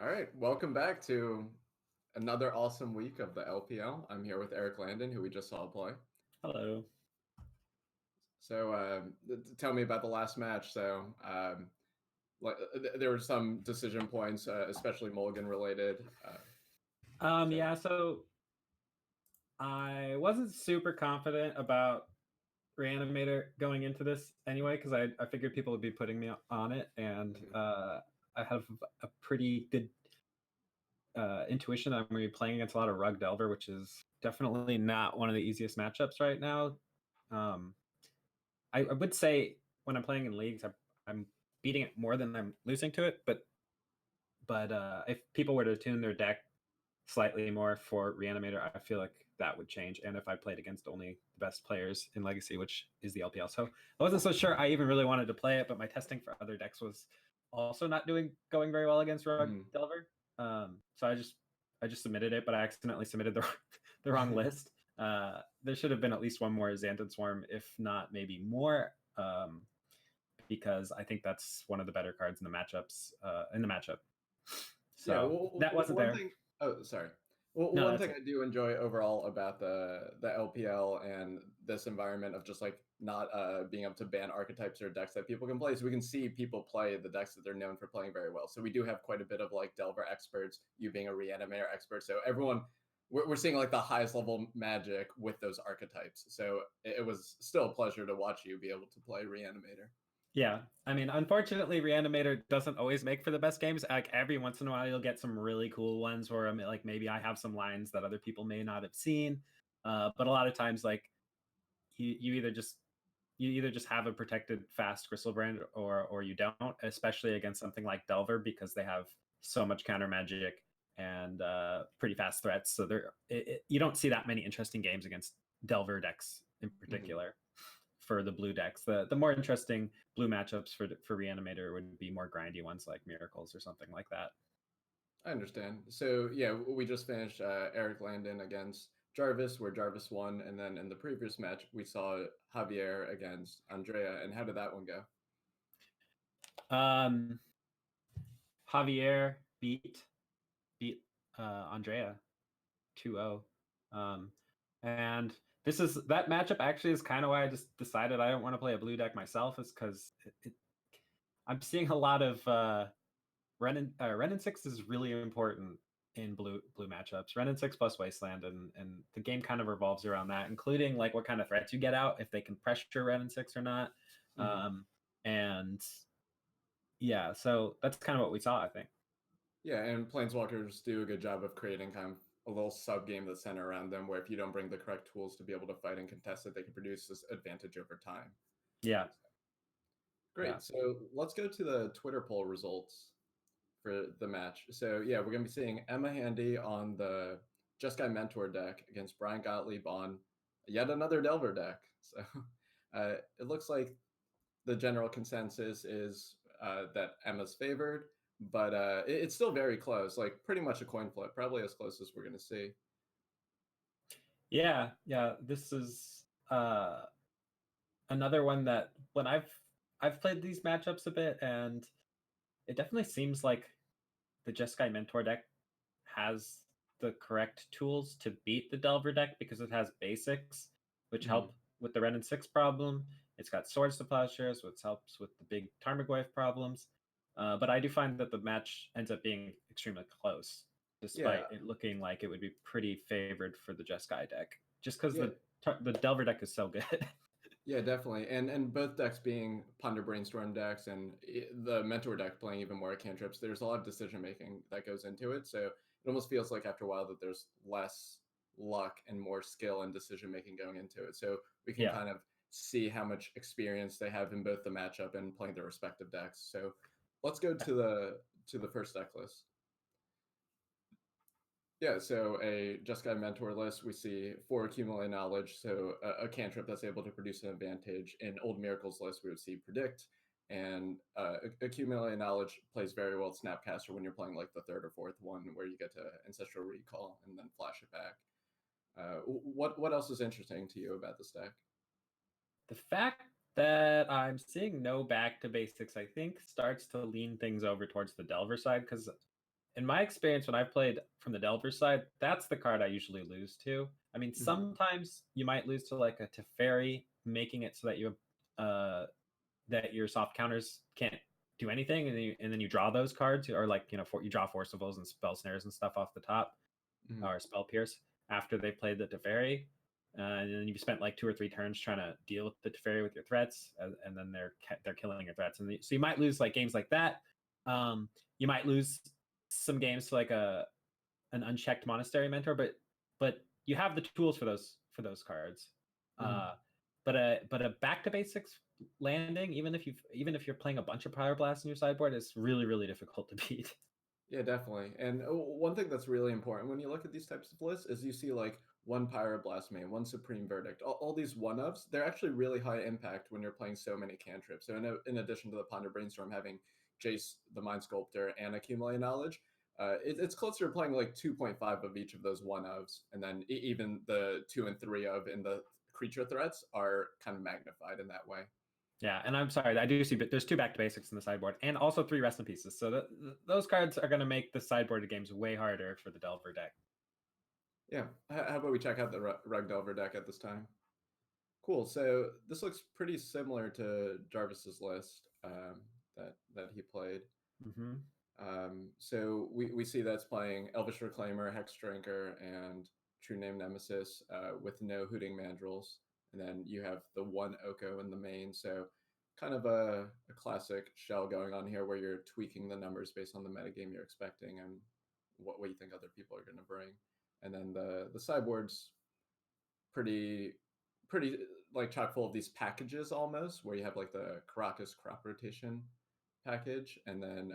All right, welcome back to another awesome week of the LPL. I'm here with Landon, who we just saw play. Hello. So, tell me about the last match. So, there were some decision points, especially Mulligan related. Yeah, so I wasn't super confident about Reanimator going into this anyway, because I figured people would be putting me on it, and I have a pretty good intuition that I'm going to be playing against a lot of Rug Delver, which is definitely not one of the easiest matchups right now. I would say when I'm playing in leagues, I'm beating it more than I'm losing to it, but if people were to tune their deck slightly more for Reanimator, I feel like that would change. And if I played against only the best players in Legacy, which is the LPL. So I wasn't so sure I even really wanted to play it, but my testing for other decks was also not going very well against Rug Delver. So I just submitted it, but I accidentally submitted the wrong list. There should have been at least one more Xanthan Swarm, if not maybe more, because I think that's one of the better cards in the matchup. So yeah, well, that wasn't there. Sorry. Well, one thing I do enjoy overall about the LPL and this environment of just like not being able to ban archetypes or decks that people can play, so we can see people play the decks that they're known for playing very well. So we do have quite a bit of like Delver experts, you being a Reanimator expert. So everyone, we're seeing like the highest level Magic with those archetypes. So it was still a pleasure to watch you be able to play Reanimator. Yeah, I mean, unfortunately, Reanimator doesn't always make for the best games. Like every once in a while, you'll get some really cool ones where like maybe I have some lines that other people may not have seen. But a lot of times, like you either just have a protected fast Griselbrand or you don't, especially against something like Delver, because they have so much counter magic and pretty fast threats. So you don't see that many interesting games against Delver decks in particular. For the blue decks, the more interesting blue matchups for Reanimator would be more grindy ones like Miracles or something like that. I understand. So yeah, we just finished Landon against Jarvis, where Jarvis won, and then in the previous match we saw Javier against Andrea. And how did that one go? Javier beat Andrea 2-0, and that matchup actually is kind of why I just decided I don't want to play a blue deck myself, is because I'm seeing a lot of Renin 6 is really important in blue matchups. Renin 6 plus Wasteland, and the game kind of revolves around that, including like what kind of threats you get out, if they can pressure Renin 6 or not. And yeah, so that's kind of what we saw, I think. Yeah, and Planeswalkers do a good job of creating kind of a little sub game that's centered around them, where if you don't bring the correct tools to be able to fight and contest it, they can produce this advantage over time. Yeah. Great. Yeah. So let's go to the Twitter poll results for the match. So yeah, we're going to be seeing Emma Handy on the Just Guy Mentor deck against Bryan Gottlieb on yet another Delver deck. So it looks like the general consensus is that Emma's favored, but it's still very close, like pretty much a coin flip, probably as close as we're going to see. Yeah, this is another one that when I've played these matchups a bit, and it definitely seems like the Jeskai Mentor deck has the correct tools to beat the Delver deck, because it has basics, which help with the Renin 6 problem. It's got Swords to Plowshares, which helps with the big Tarmogoyf problems. But I do find that the match ends up being extremely close, despite it looking like it would be pretty favored for the Jeskai deck, just because the Delver deck is so good. Yeah, definitely. And both decks being Ponder Brainstorm decks, and the Mentor deck playing even more cantrips, there's a lot of decision making that goes into it. So it almost feels like after a while that there's less luck and more skill and decision making going into it. So we can kind of see how much experience they have in both the matchup and playing their respective decks. So let's go to the first deck list. Yeah, so a Just Guy Mentor list, we see 4 Accumulate Knowledge, so a cantrip that's able to produce an advantage. In Old Miracles list, we would see Predict, and Accumulate Knowledge plays very well at Snapcaster when you're playing like the 3rd or 4th one, where you get to Ancestral Recall and then flash it back. What else is interesting to you about this deck? The fact that I'm seeing no back to basics, I think, starts to lean things over towards the Delver side, because in my experience, when I've played from the Delver side, that's the card I usually lose to. I mean, sometimes you might lose to like a Teferi, making it so that you that your soft counters can't do anything, and then you draw those cards, or like you draw Forcibles and Spell Snares and stuff off the top, or Spell Pierce after they played the Teferi. And then you've spent like 2 or 3 turns trying to deal with the Teferi with your threats, and then they're killing your threats, and so you might lose like games like that. You might lose some games to like an unchecked Monastery Mentor, but you have the tools for those cards. But a back to basics landing, even if you're playing a bunch of Power Blasts in your sideboard, is really, really difficult to beat. Yeah, definitely. And one thing that's really important when you look at these types of lists is you see like one Pyroblast main, one Supreme Verdict, all these one-ofs, they're actually really high impact when you're playing so many cantrips. So in addition to the Ponder Brainstorm having Jace, the Mind Sculptor, and Accumulate Knowledge, it's closer to playing like 2.5 of each of those one-ofs. And then even the 2 and 3 of in the creature threats are kind of magnified in that way. Yeah, and I'm sorry, I do see, but there's 2 back to basics in the sideboard, and also 3 Rest in Pieces. So those cards are going to make the sideboard games way harder for the Delver deck. Yeah, how about we check out the Rug Delver deck at this time? Cool. So this looks pretty similar to Jarvis's list that he played. So we see that's playing Elvish Reclaimer, Hex Drinker, and True Name Nemesis with no Hooting Mandrills. And then you have the 1 Oko in the main. So kind of a classic shell going on here where you're tweaking the numbers based on the metagame you're expecting and what you think other people are going to bring. And then the sideboard's pretty like chock full of these packages almost, where you have like the Caracas Crop Rotation package, and then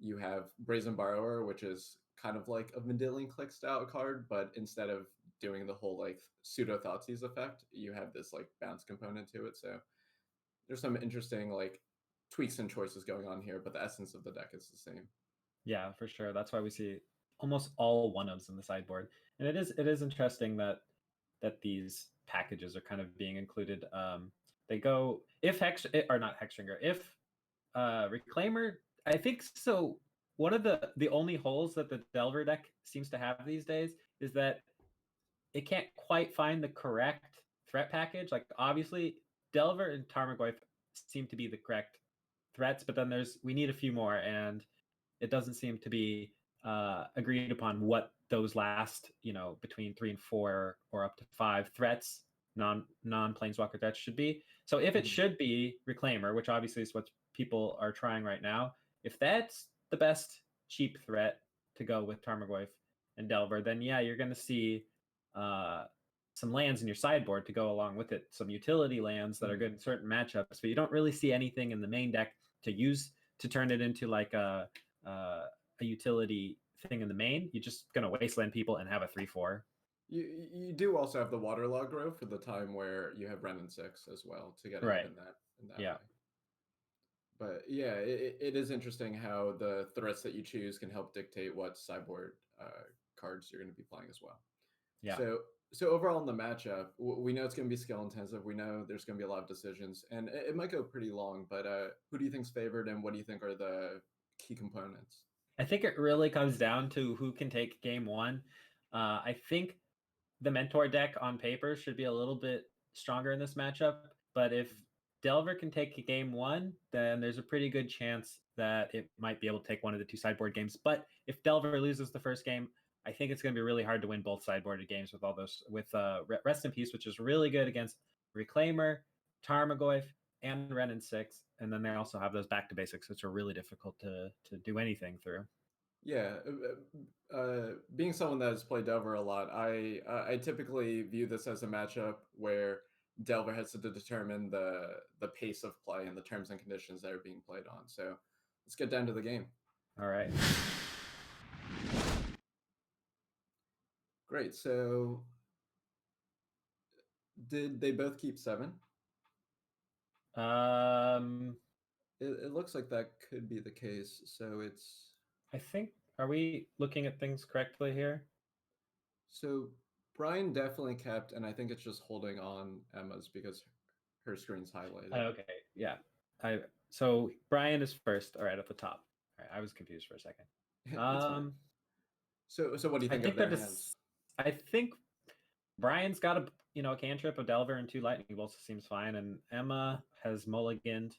you have Brazen Borrower, which is kind of like a Vendilion Click style card, but instead of doing the whole like pseudo Thoughtseize effect, you have this like bounce component to it. So there's some interesting like tweaks and choices going on here, but the essence of the deck is the same. Yeah, for sure. That's why we see almost all one-ofs in the sideboard, and it is interesting that these packages are kind of being included. They go if Hex or not Hexringer, if Reclaimer. I think so. One of the only holes that the Delver deck seems to have these days is that it can't quite find the correct threat package. Like obviously, Delver and Tarmogoyf seem to be the correct threats, but then we need a few more, and it doesn't seem to be agreed upon what those last, between 3 and 4 or up to 5 threats, non-planeswalker threats should be. So if it should be Reclaimer, which obviously is what people are trying right now, if that's the best cheap threat to go with Tarmogoyf and Delver, then yeah, you're going to see some lands in your sideboard to go along with it, some utility lands that are good in certain matchups, but you don't really see anything in the main deck to use to turn it into like a utility thing in the main. You're just going to wasteland people and have a 3/4. You do also have the Waterlog Grove for the time where you have Wrenn and 6 as well to get ahead in that way. But yeah, it is interesting how the threats that you choose can help dictate what sideboard cards you're going to be playing as well. Yeah. So overall in the matchup, we know it's going to be skill intensive. We know there's going to be a lot of decisions, and it might go pretty long. But who do you think's favored, and what do you think are the key components? I think it really comes down to who can take game 1. I think the Mentor deck on paper should be a little bit stronger in this matchup, but if Delver can take game 1, then there's a pretty good chance that it might be able to take one of the 2 sideboard games. But if Delver loses the first game, I think it's going to be really hard to win both sideboarded games with all those, with Rest in Peace, which is really good against Reclaimer, Tarmogoyf, and Wrenn and 6. And then they also have those back to basics, which are really difficult to do anything through. Yeah, being someone that has played Delver a lot, I typically view this as a matchup where Delver has to determine the pace of play and the terms and conditions that are being played on. So let's get down to the game. All right. Great. So did they both keep 7? It looks like that could be the case. So it's... I think, are we looking at things correctly here? So Bryan definitely kept, and I think it's just holding on Emma's because her screen's highlighted. Okay, yeah. So Bryan is first, all right, at the top. All right, I was confused for a second. It's fine. So what do you think of their hands? I think Bryan's got a cantrip, a Delver, and 2 lightning bolts. Seems fine, and Emma has mulliganed.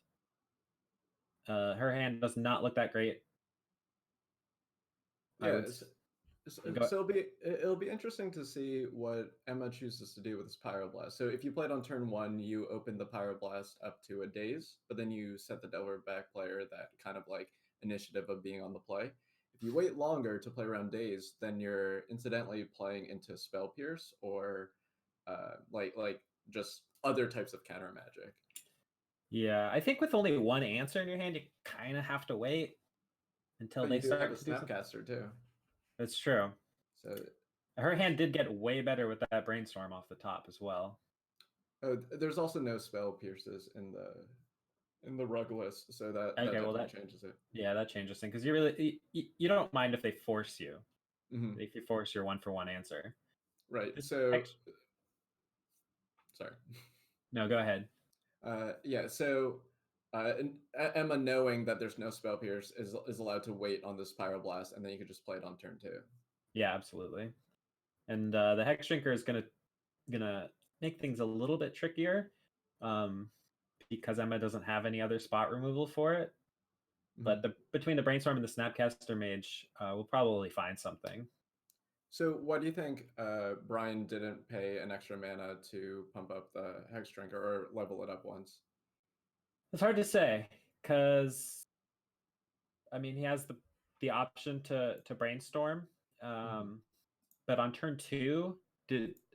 Her hand does not look that great. Yeah, so it'll be interesting to see what Emma chooses to do with this Pyroblast. So if you played on turn 1, you open the Pyroblast up to a daze, but then you set the Delver back player that kind of like initiative of being on the play. If you wait longer to play around daze, then you're incidentally playing into Spell Pierce or like just other types of counter magic. Yeah, I think with only one answer in your hand, you kind of have to wait until they start. Have a Snapcaster too. That's true. So her hand did get way better with that Brainstorm off the top as well. There's also no Spell Pierces in the rug list, so that changes it. Yeah, that changes things because you don't mind if they force you. Mm-hmm. If you force your 1-for-1 answer. Right. So sorry. No, go ahead. Yeah. So Emma, knowing that there's no Spell Pierce, is allowed to wait on this Pyroblast, and then you can just play it on turn 2. Yeah, absolutely. And the Hex Drinker is gonna make things a little bit trickier, because Emma doesn't have any other spot removal for it. Mm-hmm. But between the Brainstorm and the Snapcaster Mage, we'll probably find something. So why do you think Bryan didn't pay an extra mana to pump up the Hex Drinker or level it up once? It's hard to say, because I mean he has the option to Brainstorm, but on turn 2,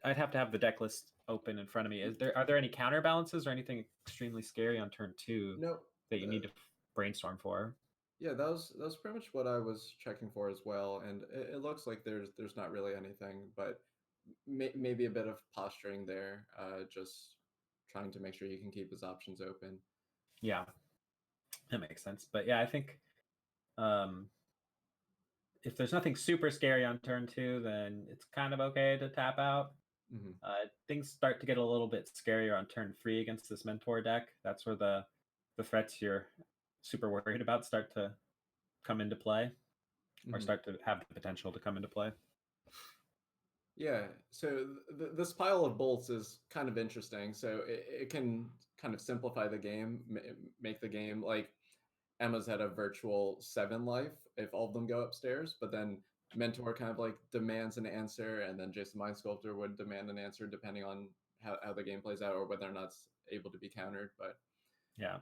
I'd have to have the deck list open in front of me. Are there any counterbalances or anything extremely scary on turn 2 that you need to Brainstorm for? Yeah, that was pretty much what I was checking for as well, and it looks like there's not really anything, but maybe a bit of posturing there, just trying to make sure you can keep his options open. Yeah, that makes sense. But yeah, I think if there's nothing super scary on turn 2, then it's kind of okay to tap out. Mm-hmm. Things start to get a little bit scarier on turn 3 against this Mentor deck. That's where the threats you're super worried about start to come into play, or start to have the potential to come into play. Yeah, so this pile of bolts is kind of interesting. So it can kind of simplify the game, make the game like Emma's had a virtual 7 life if all of them go upstairs, but then Mentor kind of like demands an answer, and then Jason Mind Sculptor would demand an answer depending on how the game plays out or whether or not it's able to be countered. But yeah,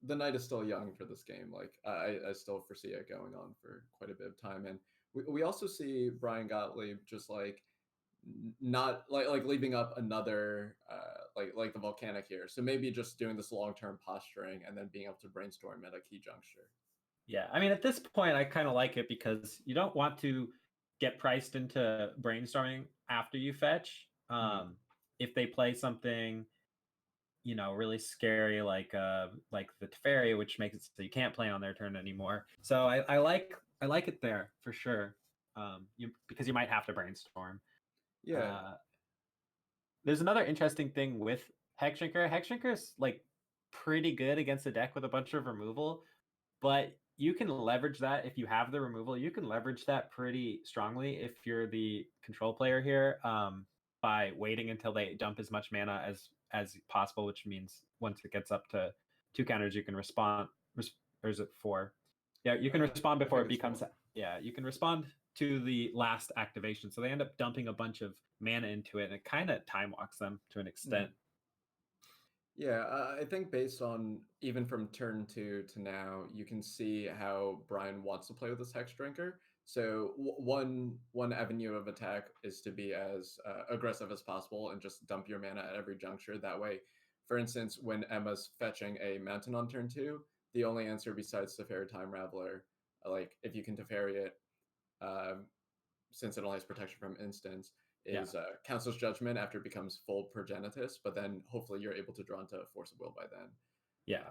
the night is still young for this game. Like I still foresee it going on for quite a bit of time, and we also see Bryan Gottlieb just like not like leaving up another like the Volcanic here. So maybe just doing this long-term posturing and then being able to Brainstorm at a key juncture. Yeah, I mean, at this point, I kind of like it because you don't want to get priced into Brainstorming after you fetch. If they play something, really scary like the Teferi, which makes it so you can't play on their turn anymore. So I like it there for sure, because you might have to Brainstorm. Yeah. There's another interesting thing with Hex Drinker. Hex Drinker is like pretty good against a deck with a bunch of removal, but you can leverage that if you have the removal. You can leverage that pretty strongly if you're the control player here, by waiting until they dump as much mana as possible, which means once it gets up to 2 counters, you can respond. Or is it 4? Yeah, you can respond before it becomes. Yeah, you can respond to the last activation. So they end up dumping a bunch of mana into it, and it kind of time walks them to an extent. Yeah, I think based on even from turn 2 to now, you can see how Bryan wants to play with this Hex Drinker. So one avenue of attack is to be as aggressive as possible and just dump your mana at every juncture. That way, for instance, when Emma's fetching a mountain on turn 2, the only answer besides Teferi Time Raveler, like if you can Teferi it, since it only has protection from instants, is Council's Judgment after it becomes full Progenitus, but then hopefully you're able to draw into Force of Will by then. Yeah.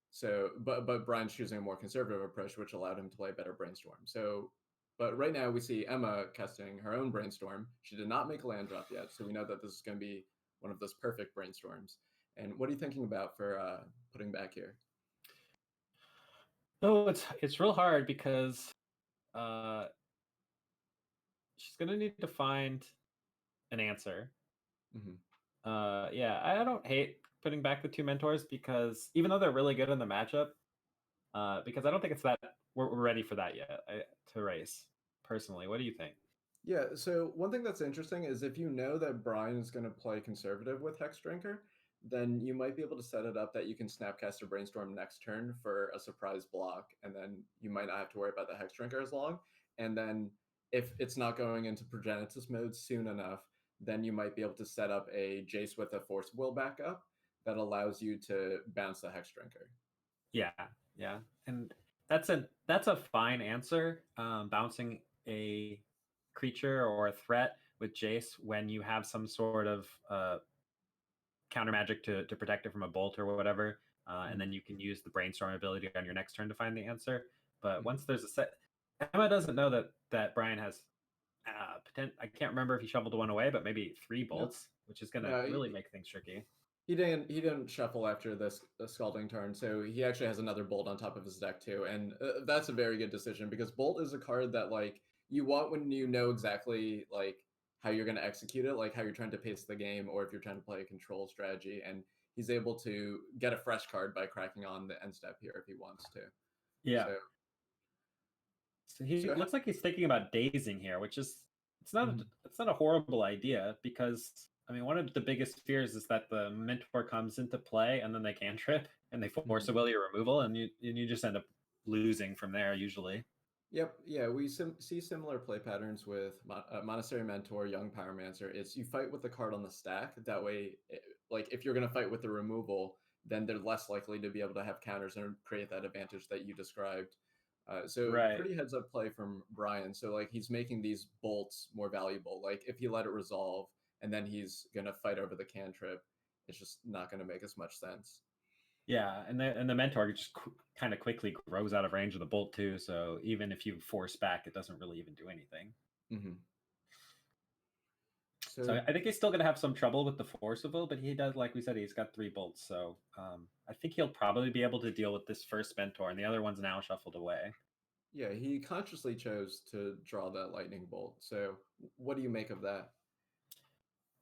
So, but Bryan's choosing a more conservative approach, which allowed him to play better Brainstorm. So, but right now we see Emma casting her own Brainstorm. She did not make a land drop yet, so we know that this is going to be one of those perfect Brainstorms. And what are you thinking about for putting back here? Oh, it's real hard because she's gonna need to find an answer. Mm-hmm. Yeah, I don't hate putting back the two mentors because even though they're really good in the matchup, because I don't think it's that we're ready for that yet to race. Personally, what do you think? Yeah, so one thing that's interesting is if you know that Bryan is going to play conservative with Hex Drinker, then you might be able to set it up that you can Snapcaster Brainstorm next turn for a surprise block, and then you might not have to worry about the Hex Drinker as long. And then if it's not going into Progenitus mode soon enough, then you might be able to set up a Jace with a Force Will backup that allows you to bounce the Hex Drinker. Yeah, yeah, and that's a fine answer. Bouncing a creature or a threat with Jace when you have some sort of counter magic to protect it from a bolt or whatever, and then you can use the brainstorm ability on your next turn to find the answer. But once there's a set, Emma doesn't know that Bryan has I can't remember if he shoveled one away, but maybe 3 bolts, which is gonna really make things tricky. He didn't shuffle after this Scalding turn, so he actually has another Bolt on top of his deck too, and that's a very good decision because Bolt is a card that like you want when you know exactly like how you're going to execute it, like how you're trying to pace the game, or if you're trying to play a control strategy, and he's able to get a fresh card by cracking on the end step here if he wants to. Yeah. So he looks like he's thinking about dazing here, which is it's not a horrible idea because I mean, one of the biggest fears is that the mentor comes into play and then they cantrip and they force a will your removal, and you just end up losing from there usually. Yep. Yeah, we see similar play patterns with Monastery Mentor, Young Pyromancer. It's you fight with the card on the stack. That way, like if you're going to fight with the removal, then they're less likely to be able to have counters and create that advantage that you described. So pretty heads up play from Bryan. So like he's making these bolts more valuable. Like if he let it resolve and then he's going to fight over the cantrip, it's just not going to make as much sense. Yeah, and the mentor just kind of quickly grows out of range of the bolt too. So even if you force back, it doesn't really even do anything. So I think he's still going to have some trouble with the force of will, but he does, like we said, he's got 3 bolts. So I think he'll probably be able to deal with this first mentor, and the other one's now shuffled away. Yeah, he consciously chose to draw that lightning bolt. So what do you make of that?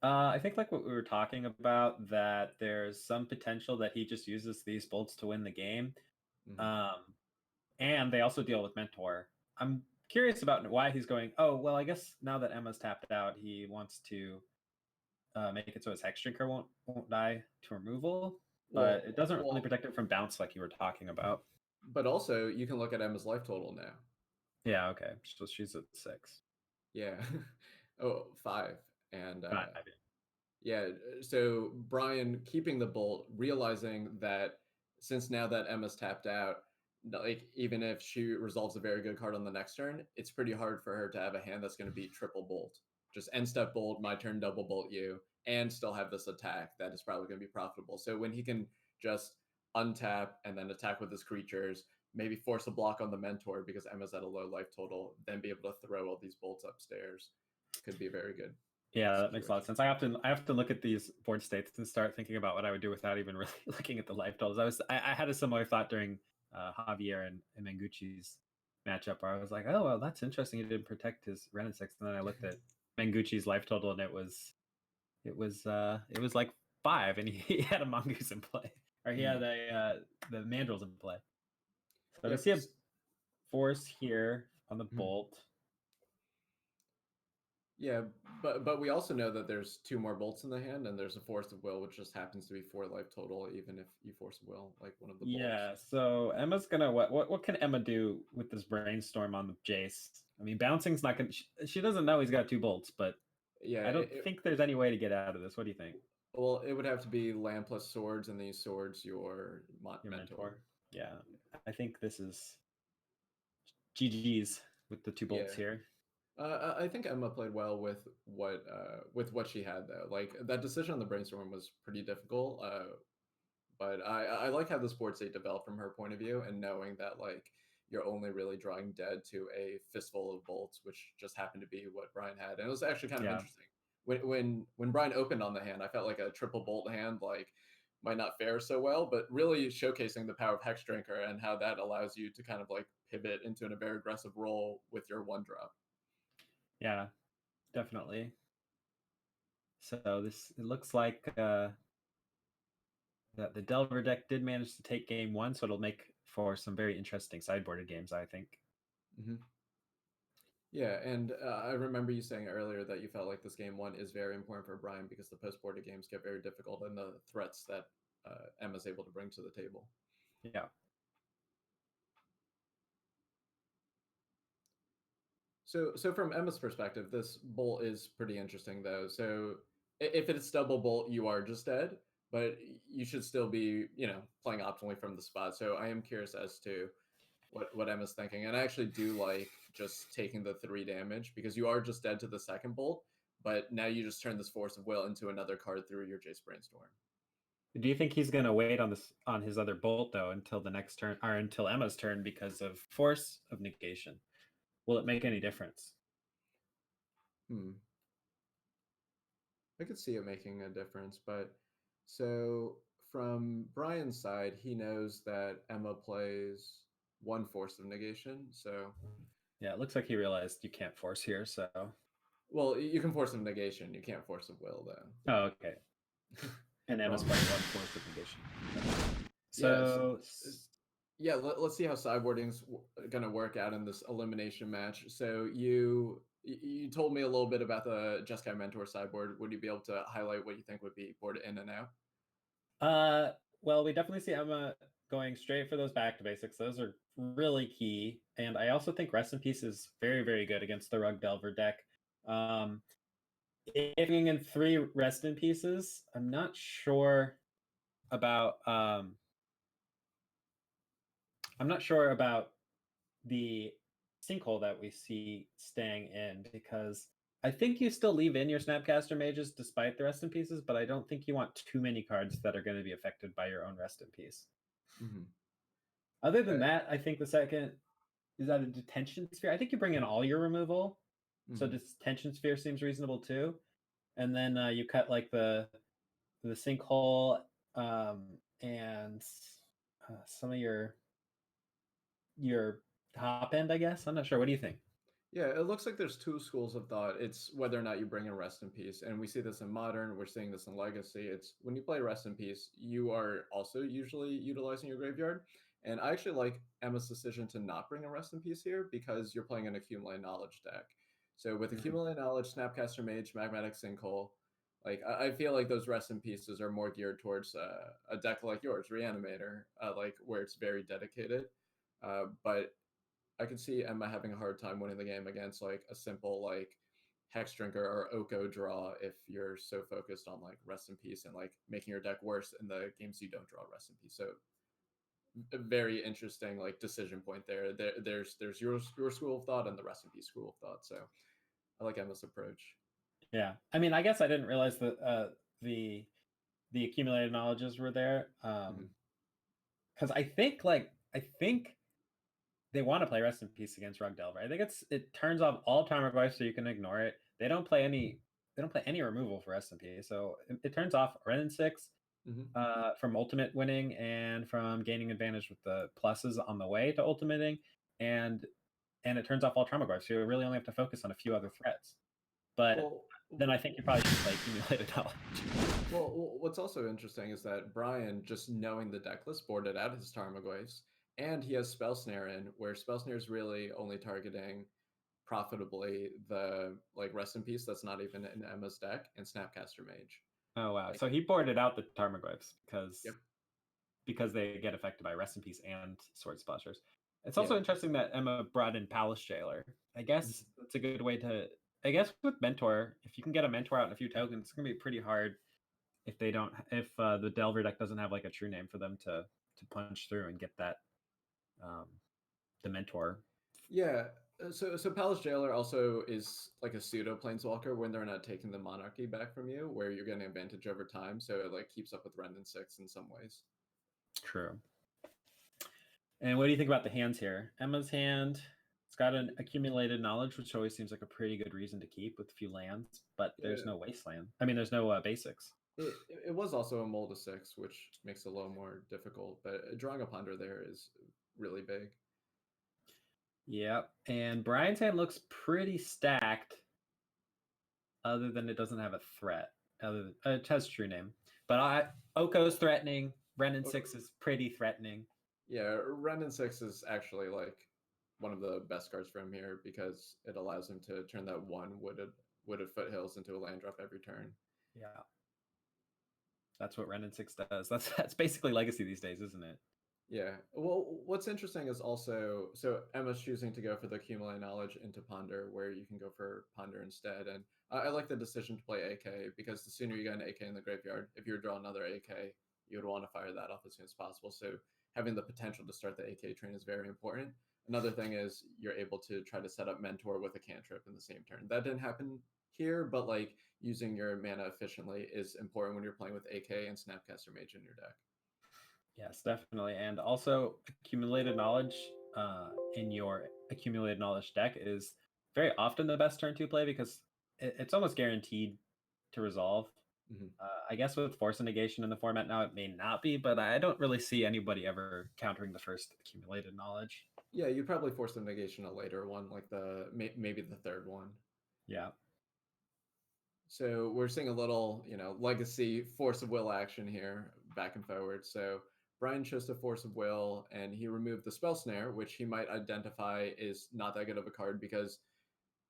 I think like what we were talking about, that there's some potential that he just uses these bolts to win the game. And they also deal with mentor. I'm curious about why he's going, oh, well, I guess now that Emma's tapped out, he wants to make it so his Hex Drinker won't die to removal, but it doesn't really protect it from bounce like you were talking about. But also, you can look at Emma's life total now. Yeah, okay. So she's at 6. Yeah. 5. And 5, yeah, so Bryan keeping the bolt, realizing that since now that Emma's tapped out, like even if she resolves a very good card on the next turn, it's pretty hard for her to have a hand that's going to be triple bolt. Just end step bolt, my turn double bolt you, and still have this attack that is probably going to be profitable. So when he can just untap and then attack with his creatures, maybe force a block on the mentor because Emma's at a low life total, then be able to throw all these bolts upstairs, could be very good. Yeah, that makes a lot of sense. I have to look at these board states and start thinking about what I would do without even really looking at the life totals. I had a similar thought during Javier and Mengucci's matchup where I was like, oh, well, that's interesting. He didn't protect his Renin 6, and then I looked at Mengucci's life total, and it was like 5, and he had a Mongoose in play, or he had the Mandrills in play. So I see a force here on the bolt. Yeah, but we also know that there's 2 more bolts in the hand, and there's a force of will, which just happens to be 4 life total, even if you force will, like one of the bolts. Yeah, so Emma's gonna what can Emma do with this brainstorm on the Jace? I mean, bouncing's not gonna. She doesn't know he's got 2 bolts, but yeah, I don't think there's any way to get out of this. What do you think? Well, it would have to be land plus swords, and these swords your mentor. Yeah, I think this is GG's with the 2 bolts here. I think Emma played well with what she had though. Like that decision on the brainstorm was pretty difficult. But I like how this board state developed from her point of view, and knowing that like you're only really drawing dead to a fistful of bolts, which just happened to be what Bryan had, and it was actually kind of interesting. When Bryan opened on the hand, I felt like a triple bolt hand like might not fare so well, but really showcasing the power of Hex Drinker and how that allows you to kind of like pivot into a very aggressive role with your 1-drop. Yeah, definitely. So it looks like that the Delver deck did manage to take game 1, so it'll make for some very interesting sideboarded games, I think. Mm-hmm. Yeah, and I remember you saying earlier that you felt like this game 1 is very important for Bryan because the post-boarded games get very difficult and the threats that Emma's able to bring to the table. Yeah. So from Emma's perspective, this bolt is pretty interesting, though. So if it's double bolt, you are just dead, but you should still be, playing optimally from the spot. So I am curious as to what Emma's thinking. And I actually do like just taking the 3 damage because you are just dead to the second bolt, but now you just turn this Force of Will into another card through your Jace Brainstorm. Do you think he's going to wait on his other bolt, though, until the next turn, or until Emma's turn because of Force of Negation? Will it make any difference? I could see it making a difference, but so from Bryan's side, he knows that Emma plays 1 Force of Negation, so... Yeah, it looks like he realized you can't force here, so... Well, you can Force of Negation, you can't Force of Will, though. Oh, okay. And Emma's playing 1 Force of Negation. So... Yeah, let's see how sideboarding's going to work out in this elimination match. So you told me a little bit about the Jeskai Mentor sideboard. Would you be able to highlight what you think would be board in and out? Well, we definitely see Emma going straight for those back to basics. Those are really key. And I also think Rest in Peace is very, very good against the Rug Delver deck. If you're in 3 Rest in Pieces, I'm not sure about... I'm not sure about the sinkhole that we see staying in, because I think you still leave in your Snapcaster Mages despite the Rest in Pieces, but I don't think you want too many cards that are going to be affected by your own Rest in Peace. Mm-hmm. Other than that, I think the second is that a Detention Sphere. I think you bring in all your removal, so Detention Sphere seems reasonable too. And then you cut like the sinkhole and some of your top end, I guess. I'm not sure. What do you think? Yeah, it looks like there's 2 schools of thought. It's whether or not you bring in Rest in Peace. And we see this in Modern. We're seeing this in Legacy. It's when you play Rest in Peace, you are also usually utilizing your graveyard. And I actually like Emma's decision to not bring a Rest in Peace here because you're playing an Accumulate Knowledge deck. So with Accumulate Knowledge, Snapcaster Mage, Magmatic Sinkhole, like I feel like those Rest in Pieces are more geared towards a deck like yours, Reanimator, like where it's very dedicated. But I could see Emma having a hard time winning the game against like a simple like Hex Drinker or Oko draw if you're so focused on like Rest in Peace and like making your deck worse in the games you don't draw Rest in Peace. So a very interesting like decision point there. There's your school of thought and the Rest in Peace school of thought. So I like Emma's approach. Yeah, I mean, I guess I didn't realize that the accumulated knowledges were there, because I think they want to play Rest in Peace against Rug Delver. I think it turns off all Tarmogoyf so you can ignore it. They don't play any removal for Rest in Peace, so it turns off Ren and 6 from ultimate winning and from gaining advantage with the pluses on the way to ultimating, and it turns off all Tarmogoyf, so you really only have to focus on a few other threats. But then I think you probably should play Accumulated Knowledge. Well, what's also interesting is that Bryan, just knowing the deck list, boarded out his Tarmogoyfs, and he has Spell Snare in, where Spell Snare is really only targeting profitably the like Rest in Peace that's not even in Emma's deck, and Snapcaster Mage. Oh wow! So he boarded out the Tarmogoyfs because they get affected by Rest in Peace and Sword Splashers. It's also interesting that Emma brought in Palace Jailer. I guess that's a good way to. I guess with Mentor, if you can get a Mentor out in a few tokens, it's gonna be pretty hard if the Delver deck doesn't have like a true name for them to punch through and get that the Mentor. Yeah. So Palace Jailer also is like a pseudo Planeswalker when they're not taking the Monarchy back from you, where you're getting advantage over time. So it like keeps up with Ren and 6 in some ways. True. And what do you think about the hands here? Emma's hand, it's got an accumulated knowledge, which always seems like a pretty good reason to keep with a few lands, but there's no wasteland. I mean, there's no basics. It was also a mold of 6, which makes it a little more difficult, but drawing a Ponder there is really big. Yep. And Bryan's hand looks pretty stacked, other than it doesn't have a threat. It has true name. But Oko's threatening. Renin 6 is pretty threatening. Yeah, Renin 6 is actually like one of the best cards for him here because it allows him to turn that one wooded foothills into a land drop every turn. Yeah. That's what Renin 6 does. That's basically Legacy these days, isn't it? Yeah. Well, what's interesting is also, so Emma's choosing to go for the accumulate knowledge into Ponder, where you can go for Ponder instead. And I like the decision to play AK because the sooner you get an AK in the graveyard, if you draw another AK, you would want to fire that off as soon as possible. So having the potential to start the AK train is very important. Another thing is you're able to try to set up Mentor with a cantrip in the same turn. That didn't happen here, but like using your mana efficiently is important when you're playing with AK and Snapcaster Mage in your deck. Yes, definitely. And also, accumulated knowledge in your accumulated knowledge deck is very often the best turn to play because it's almost guaranteed to resolve. Mm-hmm. I guess with Force of Negation in the format now, it may not be, but I don't really see anybody ever countering the first accumulated knowledge. Yeah, you'd probably force the negation a later one, like maybe the third one. Yeah. So we're seeing a little, legacy force of will action here, back and forward. So Bryan chose to force of will, and he removed the spell snare, which he might identify is not that good of a card because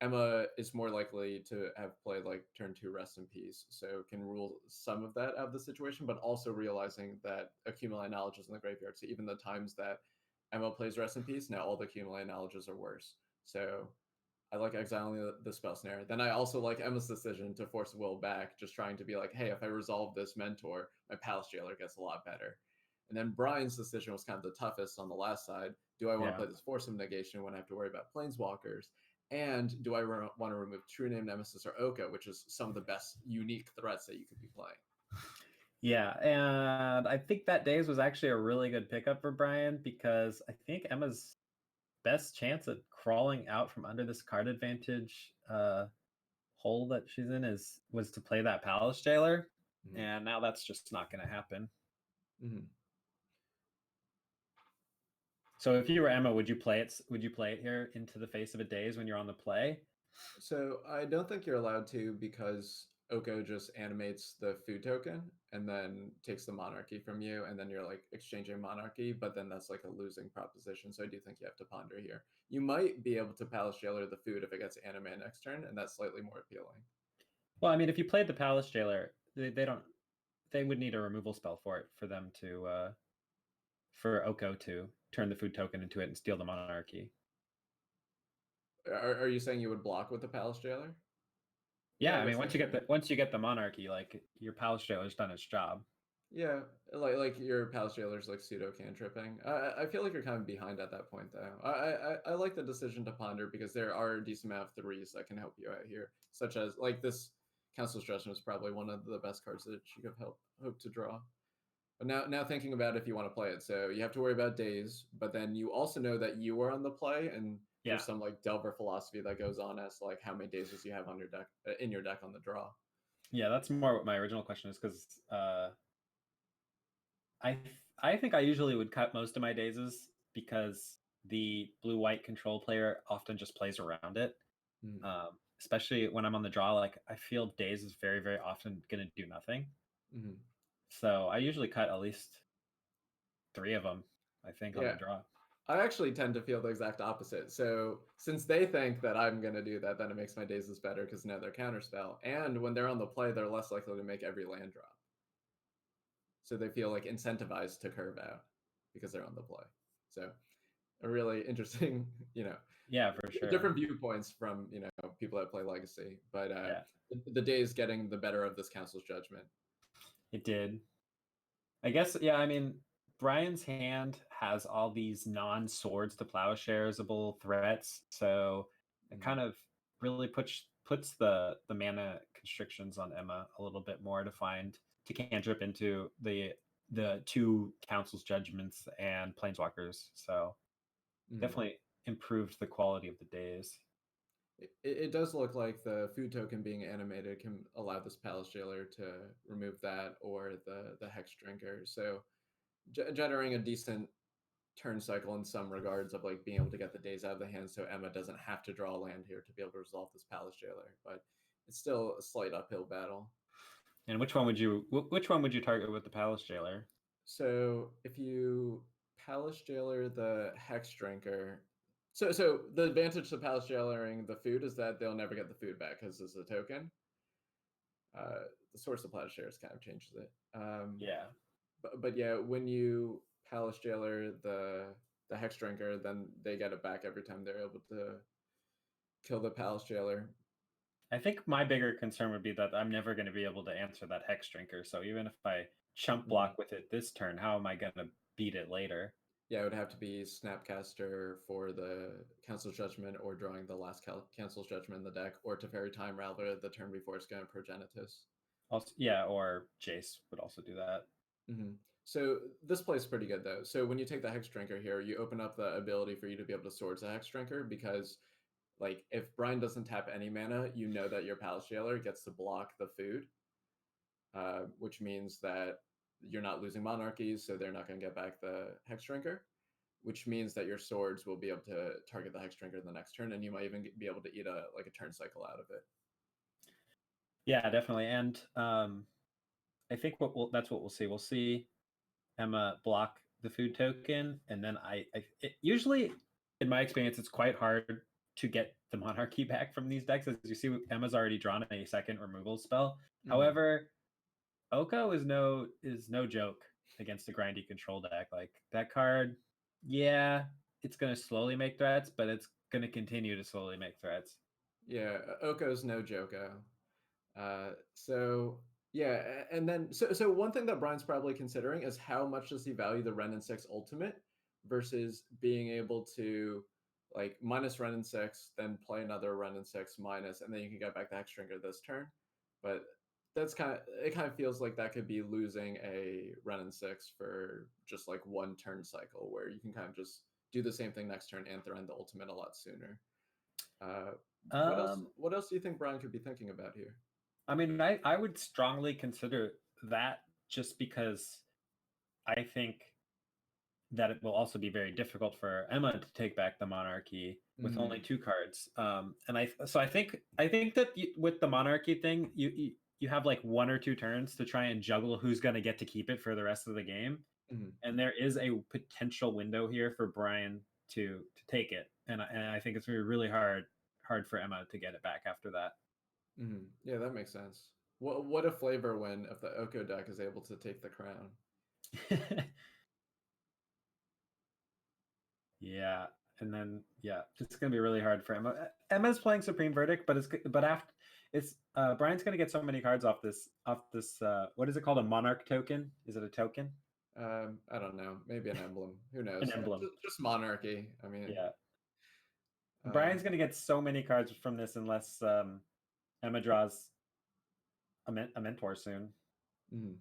Emma is more likely to have played like turn 2 Rest in Peace, so can rule some of that out of the situation, but also realizing that accumulate knowledge is in the graveyard. So even the times that Emma plays Rest in Peace, now all the accumulate knowledges are worse. So I like exiling the spell snare. Then I also like Emma's decision to force will back, just trying to be like, hey, if I resolve this mentor, my Palace Jailer gets a lot better. And then Bryan's decision was kind of the toughest on the last side. Do I want to play this force of negation when I have to worry about planeswalkers? And do I want to remove True Name Nemesis or Oko, which is some of the best unique threats that you could be playing? Yeah, and I think that Days was actually a really good pickup for Bryan because I think Emma's best chance at crawling out from under this card advantage hole that she's in was to play that Palace Jailer, and now that's just not going to happen. Mm-hmm. So if you were Emma, would you play it? Would you play it here into the face of a Daze when you're on the play? So I don't think you're allowed to because Oko just animates the food token and then takes the monarchy from you, and then you're like exchanging monarchy, but then that's like a losing proposition. So I do think you have to ponder here. You might be able to Palace Jailer the food if it gets animated next turn, and that's slightly more appealing. Well, I mean, if you played the Palace Jailer, they would need a removal spell for it for them to for Oko to turn the food token into it and steal the monarchy. Are you saying you would block with the Palace Jailer? Yeah, I mean, once you get the monarchy, like your Palace Jailer's done its job. Yeah, like your Palace Jailer's like pseudo cantripping. I feel like you're kind of behind at that point though. I like the decision to ponder because there are a decent amount of threes that can help you out here, such as like this Council's Judgment is probably one of the best cards that you could hope to draw. But now thinking about if you want to play it, so you have to worry about days, but then you also know that you are on the play, and there's some like Delver philosophy that goes on as like how many days you have on your deck in your deck on the draw. Yeah, that's more what my original question is because I think I usually would cut most of my dazes because the blue-white control player often just plays around it. Especially when I'm on the draw, like I feel daze is very, very often going to do nothing. So I usually cut at least 3 of them, I think, on the draw. I actually tend to feel the exact opposite. So since they think that I'm going to do that, then it makes my dazes better because now they're counterspell. And when they're on the play, they're less likely to make every land drop. So they feel like incentivized to curve out because they're on the play. So a really interesting, yeah, for sure, different viewpoints from, people that play Legacy. But the day is getting the better of this Council's Judgment. It did. I guess, yeah, I mean, Bryan's hand has all these non-swords to plowsharesable threats, so it kind of really puts the mana constrictions on Emma a little bit more to cantrip into the 2 Council's Judgments and Planeswalkers. So definitely improved the quality of the days. It does look like the food token being animated can allow this Palace Jailer to remove that or the Hex Drinker. So generating a decent turn cycle in some regards of like being able to get the days out of the hand, so Emma doesn't have to draw a land here to be able to resolve this Palace Jailer. But it's still a slight uphill battle. And which one would you target with the Palace Jailer? So if you Palace Jailer the Hex Drinker, so the advantage to Palace Jailering the food is that they'll never get the food back because it's a token. The source of Palace Shares kind of changes it. Yeah. But yeah, when you Palace Jailer the Hex Drinker, then they get it back every time they're able to kill the Palace Jailer. I think my bigger concern would be that I'm never going to be able to answer that Hex Drinker. So even if I chump block with it this turn, how am I going to beat it later? Yeah, it would have to be Snapcaster for the Council's Judgment, or drawing the last Council's Judgment in the deck, or Teferi Time Rattler the turn before it's going Progenitus. Also, yeah, or Jace would also do that. Mm-hmm. So this plays pretty good though. So when you take the Hex Drinker here, you open up the ability for you to be able to Swords the Hex Drinker, because like if Bryan doesn't tap any mana, you know that your Palace Jailer gets to block the food, which means that you're not losing monarchies, so they're not going to get back the Hex Drinker, which means that your swords will be able to target the Hex Drinker the next turn, and you might even be able to eat a turn cycle out of it. Yeah, definitely. And I think that's what we'll see. We'll see Emma block the food token, and then usually, in my experience, it's quite hard to get the monarchy back from these decks. As you see, Emma's already drawn a second removal spell. Mm-hmm. However, Oko is no joke against a grindy control deck. Like that card, yeah, it's going to slowly make threats, but it's going to continue to slowly make threats. Yeah, Oko's no joko. So yeah, and then so one thing that Bryan's probably considering is how much does he value the Wrenn and 6 ultimate versus being able to like minus Wrenn and 6, then play another Wrenn and 6 minus, and then you can get back the Hex Drinker this turn. But it kind of feels like that could be losing a Wrenn and 6 for just like one turn cycle, where you can kind of just do the same thing next turn and throw in the ultimate a lot sooner. What else do you think Bryan could be thinking about here? I mean, I would strongly consider that, just because I think that it will also be very difficult for Emma to take back the monarchy with only 2 cards. And I think that with the monarchy thing, you have like 1 or 2 turns to try and juggle who's going to get to keep it for the rest of the game. Mm-hmm. And there is a potential window here for Bryan to take it. And I think it's going to be really hard for Emma to get it back after that. Mm-hmm. Yeah, that makes sense. What a flavor win if the Oko deck is able to take the crown. Yeah, and then it's gonna be really hard for Emma. Emma's playing Supreme Verdict, but after Bryan's gonna get so many cards off this what is it called, a monarch token? Is it a token? I don't know. Maybe an emblem. Who knows? An emblem. Just monarchy. I mean, yeah. Bryan's gonna get so many cards from this unless Emma draws a mentor soon. Mm-hmm.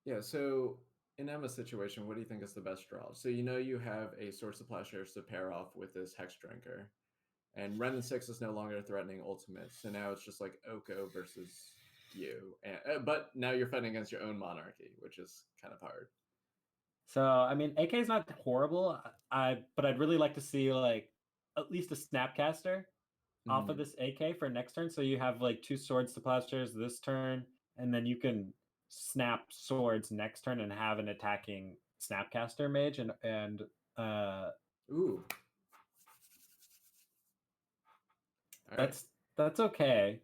Yeah. So in Emma's situation, what do you think is the best draw? So you have a Source of Plowshares to pair off with this Hex Drinker, and Wrenn and 6 is no longer threatening ultimate. So now it's just like Oko versus you, but now you're fighting against your own monarchy, which is kind of hard. So I mean, AK is not horrible. But I'd really like to see like at least a Snapcaster off of this AK for next turn. So you have like 2 Swords to Plowshares this turn, and then you can snap swords next turn and have an attacking Snapcaster mage and ooh. That's okay.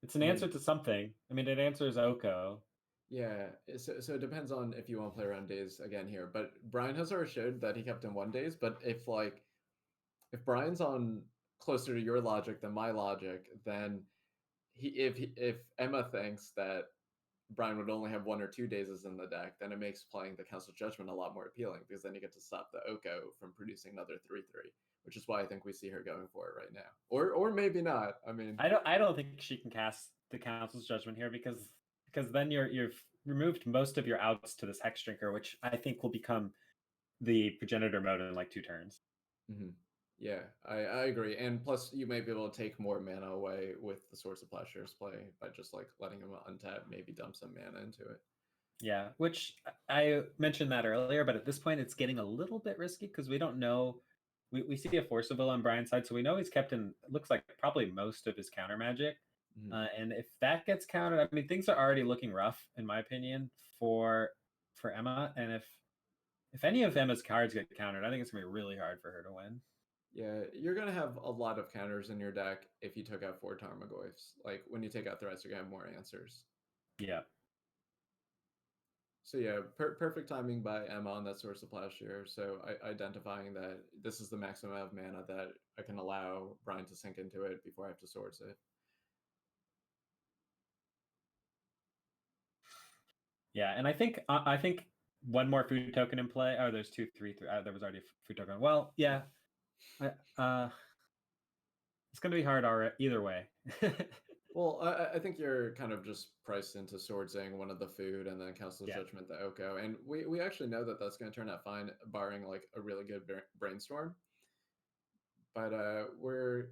It's an answer to something. I mean, it answers Oko. Yeah, so it depends on if you want to play around days again here. But Bryan has already showed that he kept in 1 days. But if Bryan's on closer to your logic than my logic, then if Emma thinks that Bryan would only have 1 or 2 days in the deck, then it makes playing the Council Judgment a lot more appealing, because then you get to stop the Oko from producing another 3/3, which is why I think we see her going for it right now. Or maybe not. I mean, I don't think she can cast the Council's Judgment here, because then you've removed most of your outs to this Hex Drinker, which I think will become the Progenitor mode in like 2 turns. Mm-hmm. Yeah, I agree. And plus, you may be able to take more mana away with the Source of Plowshares play by just like letting him untap, maybe dump some mana into it. Yeah, which I mentioned that earlier, but at this point it's getting a little bit risky because we don't know. We see a Force of Will on Bryan's side, so we know he's kept in, it looks like probably most of his counter magic. And if that gets countered, I mean, things are already looking rough, in my opinion, for Emma. And if any of Emma's cards get countered, I think it's going to be really hard for her to win. Yeah, you're going to have a lot of counters in your deck if you took out 4 Tarmogoyfs. Like, when you take out threats, you're going to have more answers. Yeah. So yeah, perfect timing by Emma on that Source of Plowshare. So identifying that this is the maximum amount of mana that I can allow Bryan to sink into it before I have to Swords it. Yeah, and I think one more food token in play. Oh, there's 2, 3, 3. There was already a food token. Well, yeah. It's going to be hard either way. Well, I think you're kind of just priced into Swordsing one of the food and then Council's Judgment the Oko. And we actually know that that's going to turn out fine, barring like a really good brainstorm. But we're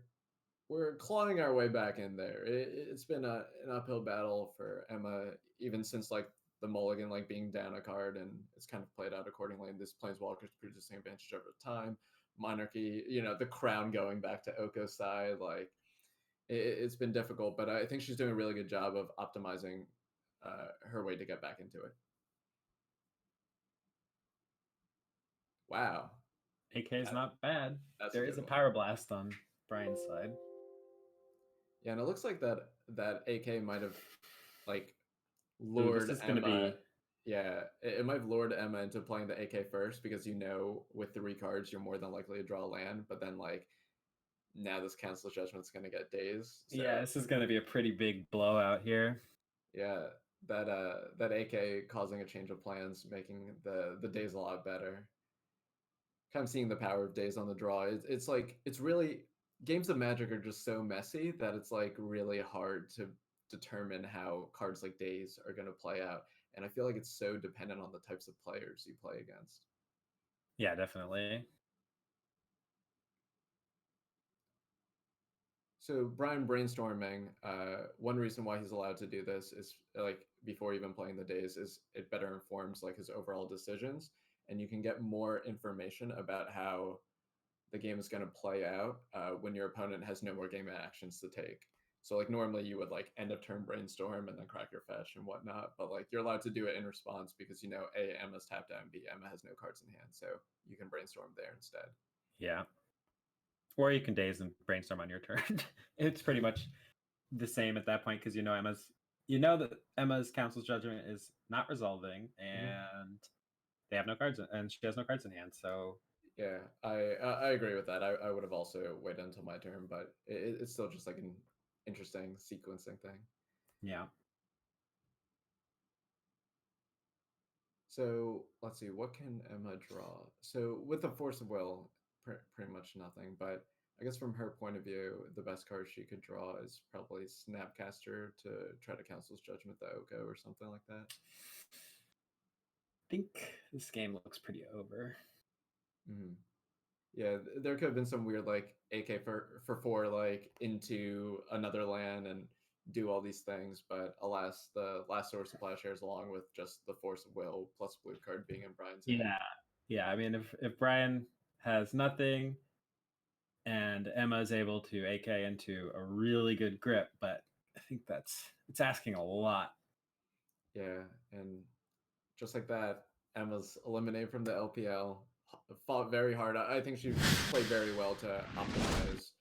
clawing our way back in there. It's been an uphill battle for Emma, even since like the mulligan like being down a card, and it's kind of played out accordingly. And this Planeswalker's producing advantage over time. Monarchy, the crown going back to Oko's side, like it's been difficult, but I think she's doing a really good job of optimizing her way to get back into it. Wow. AK is not bad. There is a Power Blast on Bryan's side. Yeah, and it looks like that AK might have like lured this is Emma. Gonna be... Yeah, it might have lured Emma into playing the AK first because with 3 cards you're more than likely to draw a land, but then like now this Council Judgment's going to get days. So. Yeah, this is going to be a pretty big blowout here. Yeah, that AK causing a change of plans, making the days a lot better. Kind of seeing the power of days on the draw. It's like, it's really, games of Magic are just so messy that it's like really hard to determine how cards like days are going to play out. And I feel like it's so dependent on the types of players you play against. Yeah, definitely. So Bryan brainstorming, one reason why he's allowed to do this is like before even playing the days is it better informs like his overall decisions, and you can get more information about how the game is going to play out when your opponent has no more game actions to take. So like normally you would like end of turn brainstorm and then crack your fetch and whatnot, but like you're allowed to do it in response because A, Emma's tapped out, and B, Emma has no cards in hand, so you can brainstorm there instead. Yeah. Or you can daze and brainstorm on your turn. It's pretty much the same at that point because that Emma's Council's Judgment is not resolving, and they have no cards, and she has no cards in hand. So yeah, I agree with that. I would have also waited until my turn, but it's still just like an interesting sequencing thing. Yeah. So let's see, what can Emma draw? So with the Force of Will, pretty much nothing, but I guess from her point of view, the best card she could draw is probably Snapcaster to try to Council's Judgment the Oko or something like that. I think this game looks pretty over. Yeah, there could have been some weird like AK for 4 like into another land and do all these things, but alas, the last Source of Plowshares along with just the Force of Will plus blue card being in Bryan's hand. Yeah. I mean, if Bryan has nothing and Emma is able to AK into a really good grip, but I think it's asking a lot. Yeah, and just like that, Emma's eliminated from the LPL. Fought very hard. I think she played very well to optimize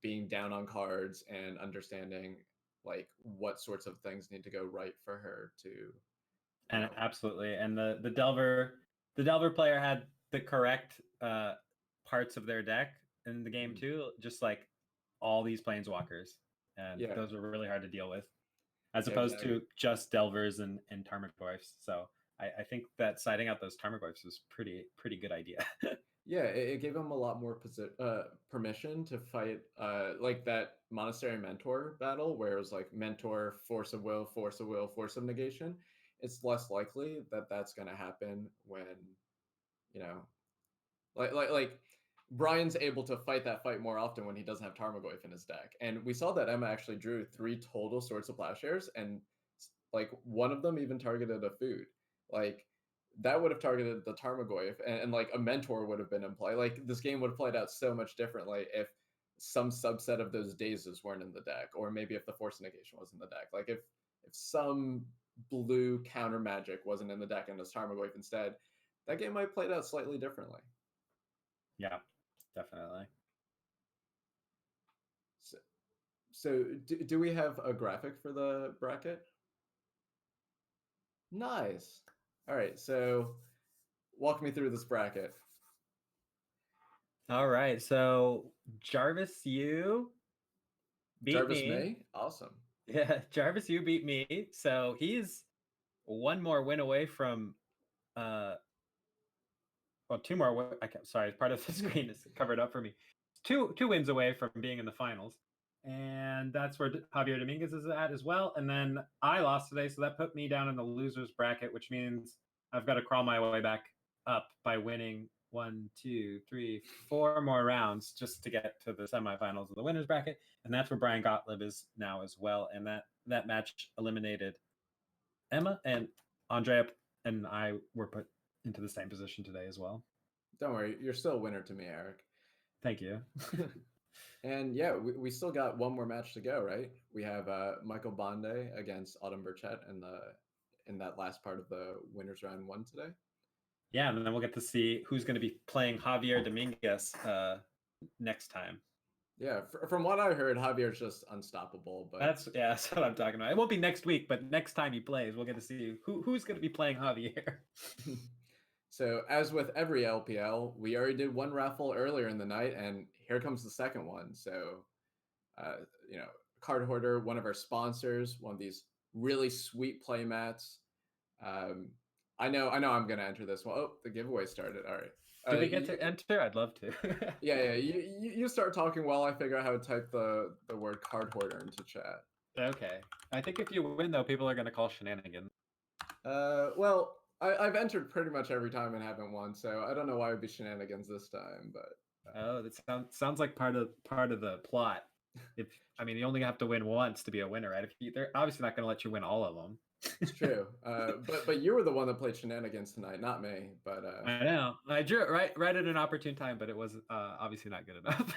being down on cards and understanding like what sorts of things need to go right for her to. And absolutely, and the Delver player had the correct parts of their deck in the game too, just like all these Planeswalkers, and those were really hard to deal with, as opposed to just Delvers and Tarmogoyfs. So I think that siding out those Tarmogoyfs was pretty good idea. Yeah, it gave him a lot more permission to fight like that Monastery Mentor battle, where it was like Mentor, Force of Will, Force of Will, Force of Negation. It's less likely that that's going to happen when, like Bryan's able to fight that fight more often when he doesn't have Tarmogoyf in his deck. And we saw that Emma actually drew 3 total Swords of Plowshares, and like one of them even targeted a food. Like that would have targeted the Tarmogoyf, and like a mentor would have been in play. Like this game would have played out so much differently if some subset of those dazes weren't in the deck, or maybe if the Force Negation was in the deck. Like if some blue counter magic wasn't in the deck and was Tarmogoyf instead, that game might have played out slightly differently. Yeah, definitely. So do we have a graphic for the bracket? Nice. All right, so walk me through this bracket. All right, so Jarvis, you beat Jarvis me. May? Awesome. Yeah, Jarvis, you beat me. So he's one more win away from well, two more. Sorry, part of the screen is covered up for me. Two wins away from being in the finals, and that's where Javier Dominugez is at as well. And then I lost today, so that put me down in the losers bracket, which means I've got to crawl my way back up by winning 1, 2, 3, 4 more rounds just to get to the semifinals of the winners bracket, and that's where Bryan Gottlieb is now as well. And that match eliminated Emma, and Andrea and I were put into the same position today as well. Don't worry, you're still a winner to me, Eric. Thank you. And yeah, we still got one more match to go, right? We have Michael Bonde against Autumn Burchett in that last part of the winners round 1 today. Yeah, and then we'll get to see who's going to be playing Javier Dominugez next time. Yeah, from what I heard, Javier's just unstoppable. But that's what I'm talking about. It won't be next week, but next time he plays, we'll get to see who's going to be playing Javier. So as with every LPL, we already did one raffle earlier in the night, and here comes the second one. So, Card Hoarder, one of our sponsors, one of these really sweet play mats. I know I'm going to enter this one. Oh, the giveaway started. All right. Do we get to enter? I'd love to. Yeah. You start talking while I figure out how to type the word Card Hoarder into chat. Okay. I think if you win, though, people are going to call shenanigans. Well, I've entered pretty much every time and haven't won, so I don't know why it would be shenanigans this time. But oh, that sounds like part of the plot. You only have to win once to be a winner, right? They're obviously not going to let you win all of them. It's true. But you were the one that played shenanigans tonight, not me. But I know I drew it right at an opportune time, but it was obviously not good enough.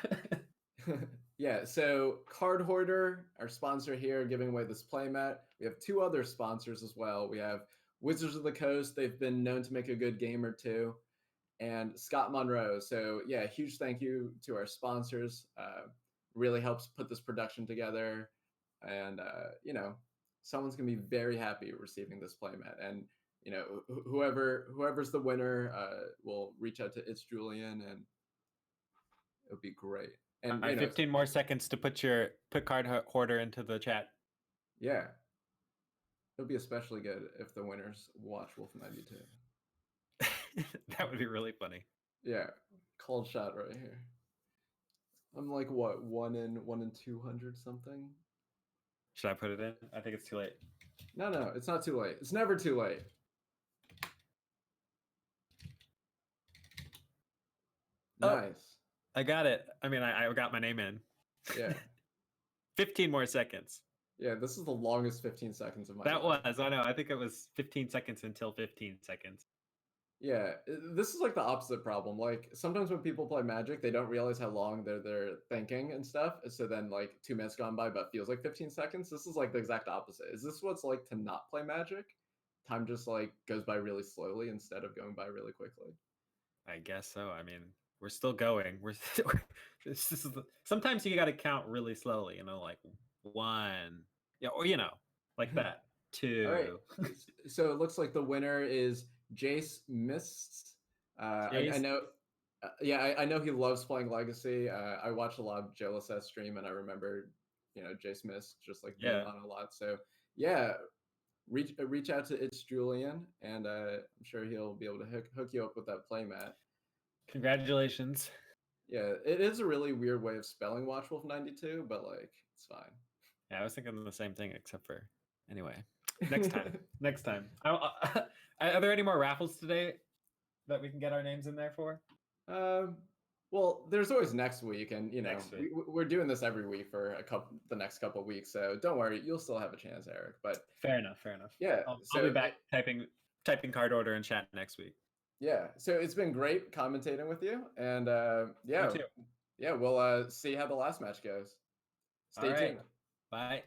Yeah. So Card Hoarder, our sponsor here, giving away this playmat. We have 2 other sponsors as well. We have Wizards of the Coast. They've been known to make a good game or two, and Scott Monroe. So yeah, huge thank you to our sponsors. Really helps put this production together, and someone's gonna be very happy receiving this playmat. And whoever's the winner will reach out to It's Julian, and it'll be great. And 15 more seconds to put Card Hoarder into the chat. Yeah, it'll be especially good if the winners watch Wolf 92. That would be really funny. Yeah, cold shot right here. I'm like what, 1 in 200 something. Should I put it in? I think it's too late. No, it's not too late. It's never too late. Nice. I got it. I got my name in. Yeah. 15 more seconds. Yeah, this is the longest 15 seconds of my life. I know. I think it was 15 seconds until 15 seconds. Yeah, this is like the opposite problem. Like sometimes when people play Magic, they don't realize how long they're thinking and stuff. So then like 2 minutes gone by, but feels like 15 seconds. This is like the exact opposite. Is this what it's like to not play Magic? Time just like goes by really slowly instead of going by really quickly. I guess so. We're still going. Sometimes you got to count really slowly. Like 1. Yeah, or like that. 2. All right. So it looks like the winner is Jace Mists. I know. I know he loves playing Legacy. I watch a lot of JLSS stream, and I remember, Jace Mist just like being on a lot. So yeah, reach out to It's Julian, and I'm sure he'll be able to hook you up with that playmat. Congratulations. Yeah, it is a really weird way of spelling Watchwolf 92, but like it's fine. Yeah, I was thinking the same thing, except for anyway. Next time. Are there any more raffles today that we can get our names in there for? Well, there's always next week, and we're doing this every week for the next couple of weeks, so don't worry, you'll still have a chance, Eric. But fair enough. Yeah, I'll be back typing card order in chat next week. Yeah, so it's been great commentating with you, and we'll see how the last match goes. Stay tuned. Bye.